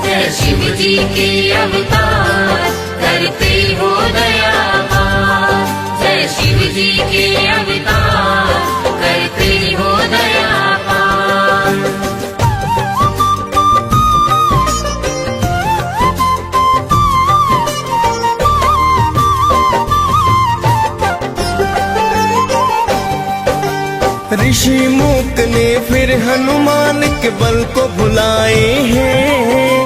जय शिव जी के अवतार करते हो दयावार, जय शिव जी के अवतार करते हो दयावार। ऋषि मूक ने फिर हनुमान के बल को भुलाए हैं,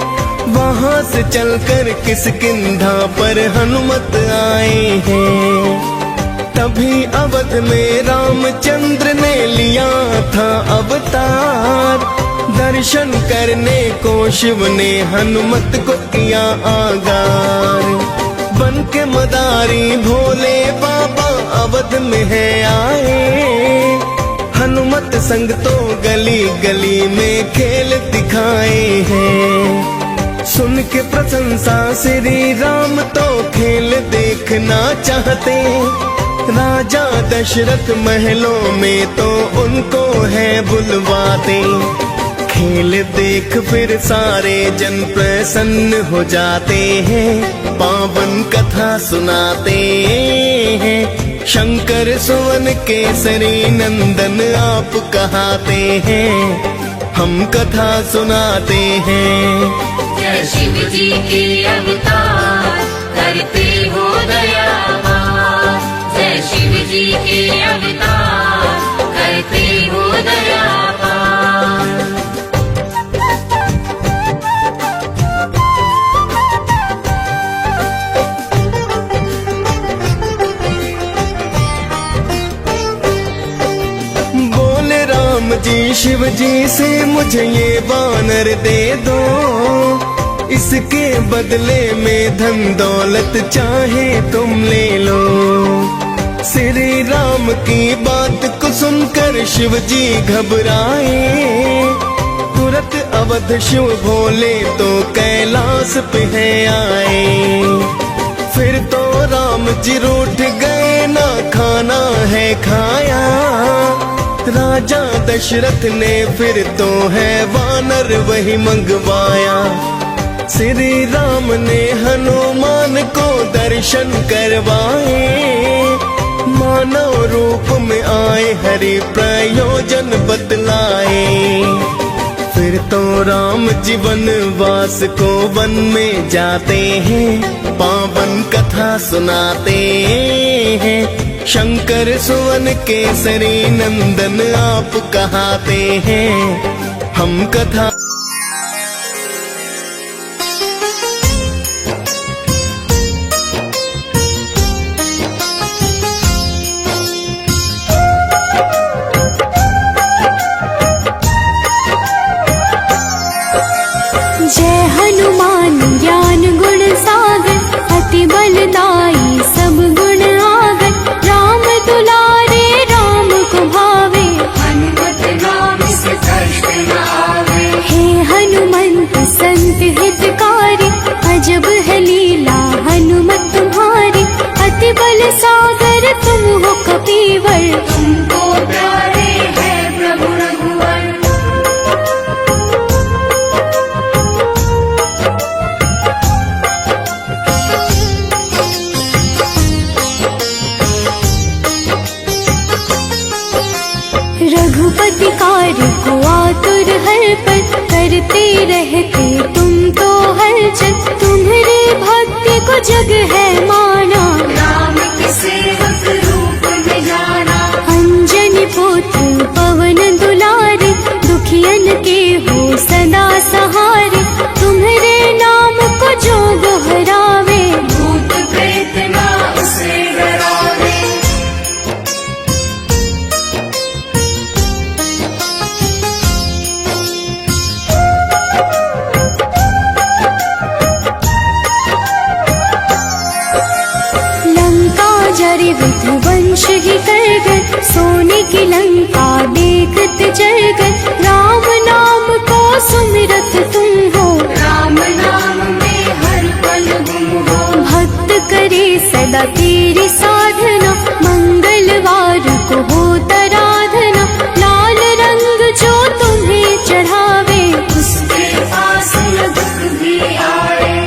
वहाँ से चलकर किष्किंधा पर हनुमत आए हैं। तभी अवध में रामचंद्र ने लिया था अवतार, दर्शन करने को शिव ने हनुमत को किया आगार। बन के मदारी भोले बाबा अवध में है आए, हनुमत संग तो गली गली में खेल दिखाए हैं। सुन के प्रशंसा श्री राम तो खेल देखना चाहते। राजा दशरथ महलों में तो उनको है बुलवाते। खेल देख फिर सारे जन प्रसन्न हो जाते हैं। पावन कथा सुनाते हैं। शंकर सुवन केसरी नंदन आप कहाते हैं। हम कथा सुनाते हैं। जय शिव जी के अवतार करते हो दयावान। जय शिव जी के अवतार करते हो दयावान। जी शिव जी से मुझे ये वानर दे दो। इसके बदले में धन दौलत चाहे तुम ले लो। श्री राम की बात को सुनकर शिव जी घबराए। तुरंत अवध शिव भोले तो कैलाश पे है आए। फिर तो राम जी रूठ गए ना खाना है खाया। राजा दशरथ ने फिर तो है वानर वही मंगवाया। श्री राम ने हनुमान को दर्शन करवाए। मानव रूप में आए हरि प्रयोजन बतलाए। फिर तो राम जी वनवास को वन में जाते हैं। पावन कथा सुनाते हैं। शंकर सुवन केसरी नंदन आप कहाते हैं। हम कथा जय हनुमान ज्ञान गुण सागर अति बलदाई सब गुण आगर। राम दुलारे राम को भावे हनुमत नाम से कष्ट न आवे। हे हनुमंत संत हितकारी अजब है लीला हनुमत तुम्हारी। अति बल सागर तुम हो कपीवर तुमको प्यारे है प्रभु रघुवर। रघुपति कार्य को आतुर हर पल करते रहते तुम तो हलचल। तुम्हारी भक्ति को जग है माना। राम के सेवक रूप में जाना। अंजनी पुत्र पवन दुलारे दुखियन के हो सदा सहारे। तुम्हारे नाम को जो दोहरावे भूत प्रेत ना उसे डरावे। जरि विध्वंस ही कर गए। सोने की लंका देखते जल गए। राम नाम को सुमिरत तुम हो। राम नाम में हर पल गुम हो। भक्त करे सदा तेरी साधना। मंगलवार को हो तराधना। लाल रंग जो तुम्हें चढ़ावे उसके पास न दुख भी आए।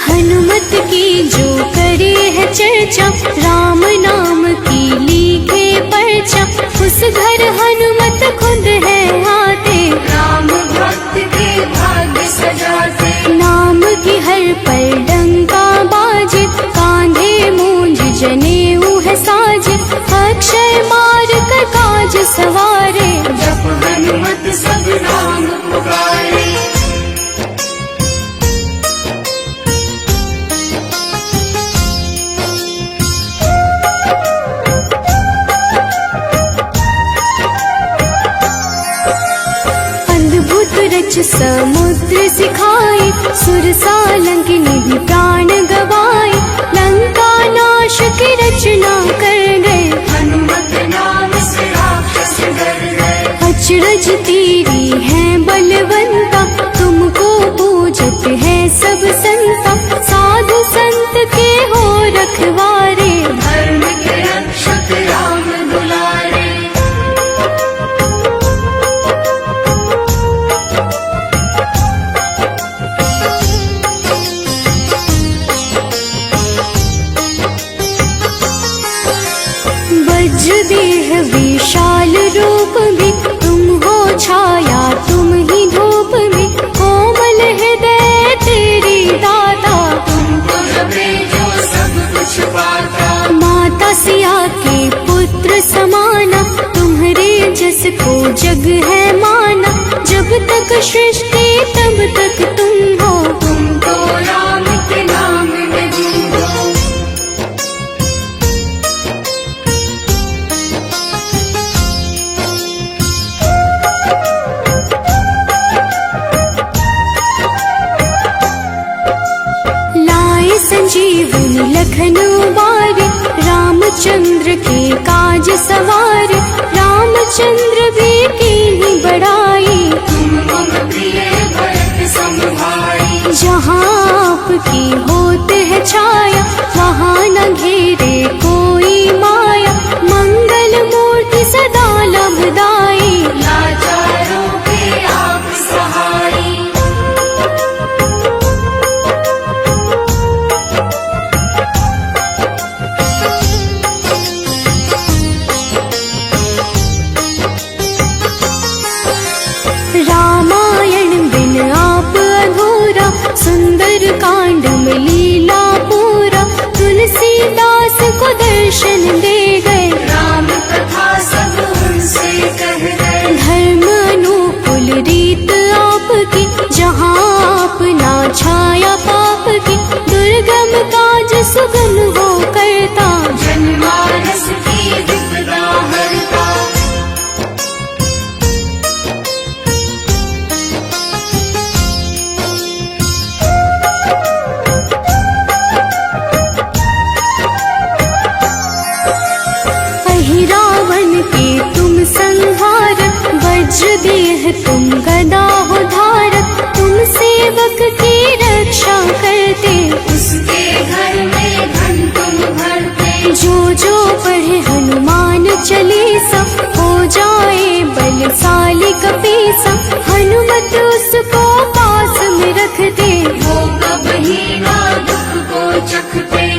हनुमत की जो करे है चर्चा। राम नाम की लिखे पर्चा। उस घर हनुमत खुद है आते। राम भक्त के भाग्य सजाते। नाम की हर पर डंका बाजे। कांधे मूंज जनेऊ है साजे। अक्षय मार्ग काज सवारे। जप हनुमत सब नाम पुकारे। समुद्र सिखाए, सुर सालंकिनी भी प्राण गवाए, लंका नाश की रचना कर गए, हनुमत नाम से राक्षस डर गए। अचरज तेरी है बलवंता, तुमको पूजत है सब संता, साधु संत के हो रखवारे, धर्म के रक्षक राम दुलारे। वज्र देह विशाल रूप में, तुम हो छाया तुम ही धूप में, कोमल हृदय तेरी दाता, तुमको जबे जो सब कुछ पाता। माता सिया के पुत्र समाना, तुम्हारे जस को जग है माना, जब तक सृष्टि तब तक तुम हो, तुमको राम के नाम में गूंजो। लाए संजीवनी लखन उबारे, रामचंद्र के काज सवार, रामचंद्र भी कीन्ही बड़ाई, तुम मम प्रिय भरत सम भाई। जहाँ आपकी होते है छाया, वहाँ न घेरे कोई माया, मंगल मूर्ति सदा लाभदाई, लाचारों के आप सहाई। रामायण बिन आप अधूरा, सुंदर कांड में लीला पूरा, तुलसीदास को दर्शन दे गए, राम कथा सब उनसे कह गए। धर्म अनुकूल रीत आपकी, जहाँ अपना छाया पाप की, दुर्गम काज सुगम हो करता, जनमानस की विपदा हरता। रावण के तुम संहार, वज्र देह तुम गदा हो धारक, तुम सेवक की रक्षा करते, उसके घर में धन तुम भरते। जो जो पढ़े हनुमान चालीसा, हो जाए बलशाली कपीसा, हनुमत उसको पास में रखते, वो कभी ना दुख को चखते।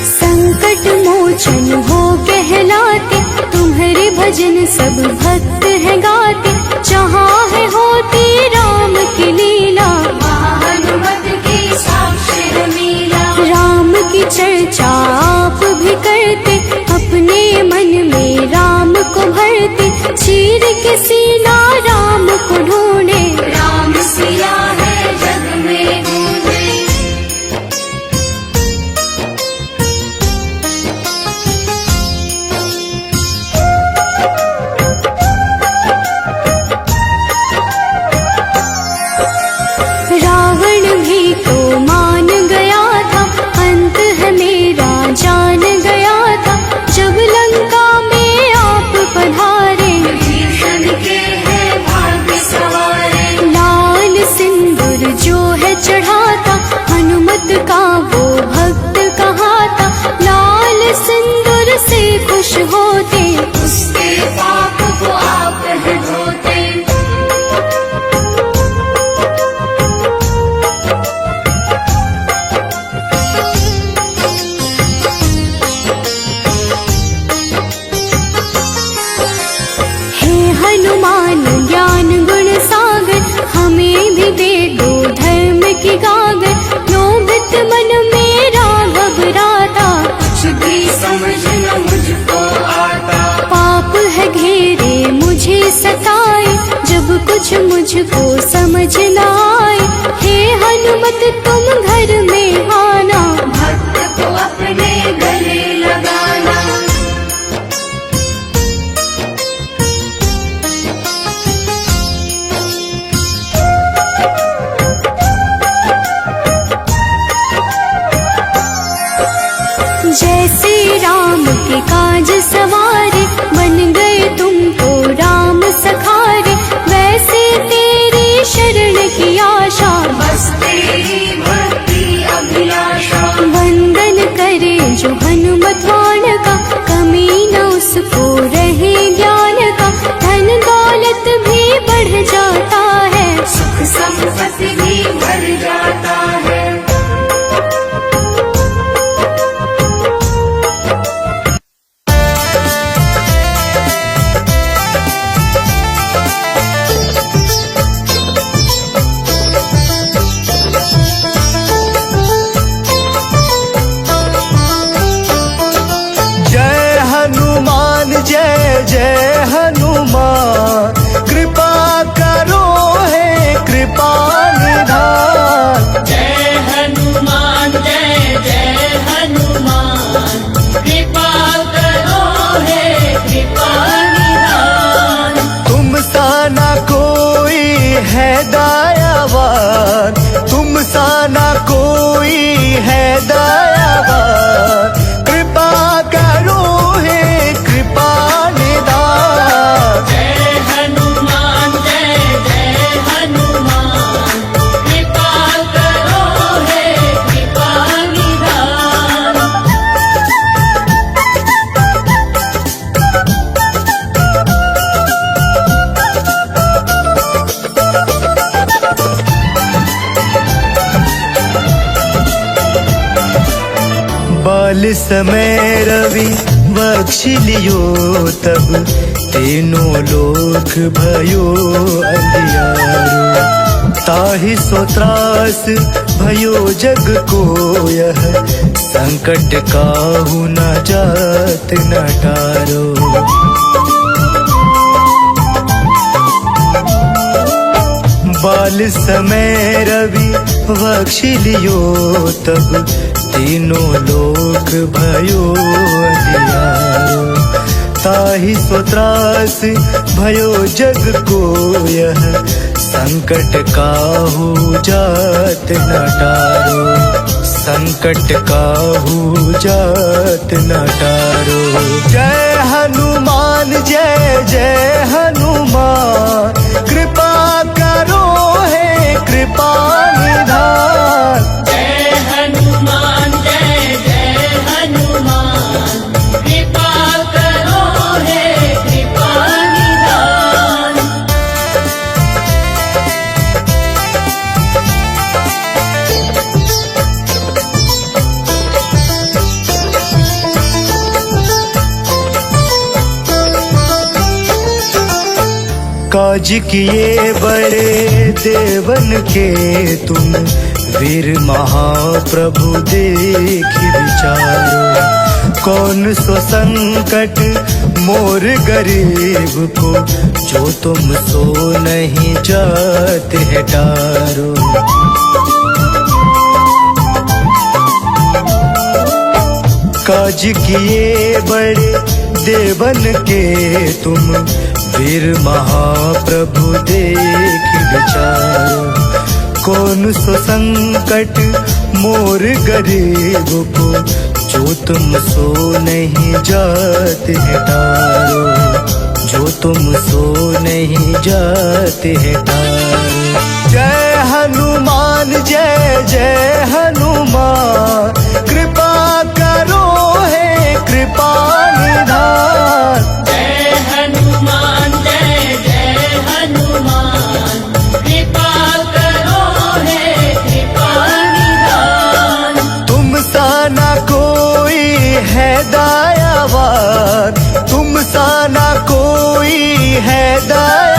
संकट मोचन हो कहलाते, तुम्हारे भजन सब भक्त है गाते, जहाँ है होती राम की लीला, वहाँ हनुमत की साक्षी है मीला। राम की चर्चा आप भी करते, अपने मन में राम को भरते, चीर के सीना राम को ढूंढे, राम सिया है जग में गूंजे। रावण भी तो मान गया था, अंत है मेरा जान गया था, जब लंका में आप पधारे, भीषण के है भाग्य सवारे। लाल सिंदूर जो है चढ़ाता, हनुमत का वो भक्त कहाता, लाल सिंदूर से खुश होते, उसके पाप को आप है धोते। हे हनुमान ज्ञान गुण सागर, हमें भी दे दो धर्म की गागर, लोभित मन मेरा घबराता, कुछ भी समझ न मुझको आता। पाप है घेरे मुझे सताए, जब कुछ मुझको समझ न आए, हे हनुमत दौलत तुम घर में आना, भक्त को अपने गले लगाना। जैसे राम के काज सवारे बन गए तुम तो राम सखारे, वैसे तेरी शरण की आशा बस तेरी भक्ति अभिलाषा। वंदन करे जो हनुमतवान का, कमी न उसको रहे ज्ञान का। धन दौलत भी बढ़ जाता है, सुख संपत्ति भी बढ़ जाता है। जय हनुमान जय जय हनुमान, कृपा करो हे कृपा निधान। जय हनुमान जय जय हनुमान, कृपा करो हे कृपा निधान। तुम सा ना कोई है दयावान, तुम सा ना कोई है दयावान। कृपा करो हे कृपा निधान। जय हनुमान जय जय हनुमान, कृपा करो हे कृपा निधान। बाल समय रवि बख्श लियो तब, तीनों लोक भयो अंधियारो। ताहि सो त्रास भयो जग को यह, संकट काहू न जात न टारो। बाल समय रवि बख्श लियो तब, तीनों लोक भयो अंधियारो। ताहि सो त्रास भयो जग को यह, संकट काहू जात न टारो। संकट काहू जात न टारो। जय हनुमान जय जय हनुमान, कृपा करो हे कृपा निधान। जय हनुमान जय जय हनुमान, कृपा करो हे कृपा निधान। काज किए बड़े देवन के तुम, वीर महाप्रभु देखि विचारो। कौन सो संकट मोर गरीब को, जो तुम सो नहीं जाते है टारो। काज किए बड़े देवन के तुम, वीर महाप्रभु देखि विचारो। कौन सो संकट मोर गरीब को, जो तुम सो नहीं जाते है टारो। जो तुम सो नहीं जाते है टारो। जय हनुमान जय जय हनुमान, कृपा करो हे कृपा निधान। जय हनुमान जय जय हनुमान, कृपा करो हे कृपा निधान। तुम सा ना कोई है दयावान, तुम सा ना कोई है दयावान।